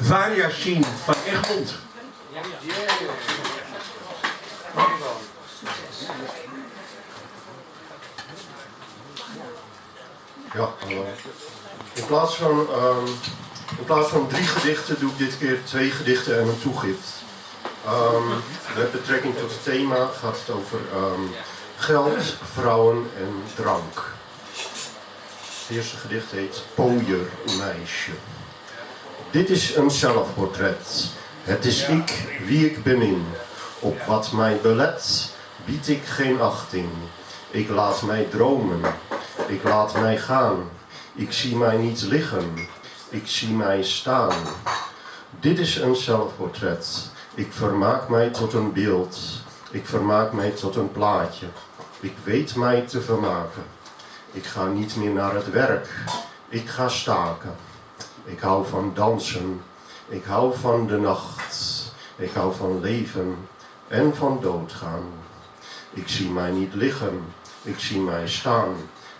Variatie van Egmond. Ja, hallo. In plaats van 3 gedichten doe ik dit keer 2 gedichten en een toegift. Met betrekking tot het thema gaat het over geld, vrouwen en drank. Het eerste gedicht heet Pooiermeisje. Dit is een zelfportret. Het is ik wie ik bemin. Op wat mij belet, bied ik geen achting. Ik laat mij dromen. Ik laat mij gaan. Ik zie mij niet liggen. Ik zie mij staan. Dit is een zelfportret. Ik vermaak mij tot een beeld. Ik vermaak mij tot een plaatje. Ik weet mij te vermaken. Ik ga niet meer naar het werk. Ik ga staken. Ik hou van dansen. Ik hou van de nacht. Ik hou van leven en van doodgaan. Ik zie mij niet liggen. Ik zie mij staan.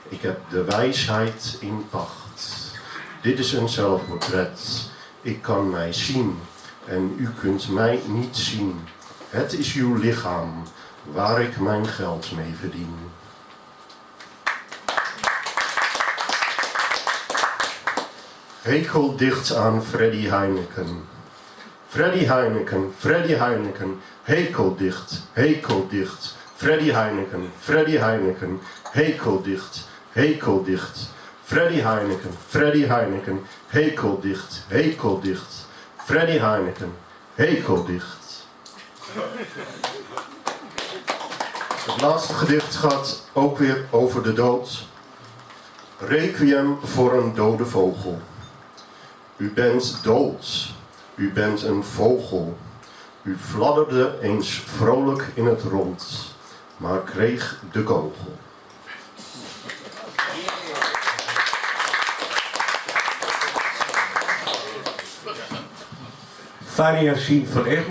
Ik heb de wijsheid in pacht. Dit is een zelfportret. Ik kan mij zien en u kunt mij niet zien. Het is uw lichaam waar ik mijn geld mee verdien. Hekeldicht aan Freddy Heineken. Freddy Heineken, Freddy Heineken, hekeldicht, hekeldicht. Freddy Heineken, Freddy Heineken, hekeldicht, hekeldicht. Freddy Heineken, Freddy Heineken, hekeldicht, hekeldicht. Freddy Heineken, hekeldicht. Het laatste gedicht gaat ook weer over de dood. Requiem voor een dode vogel. U bent dood. U bent een vogel. U fladderde eens vrolijk in het rond, maar kreeg de kogel. Variatie van Egmond.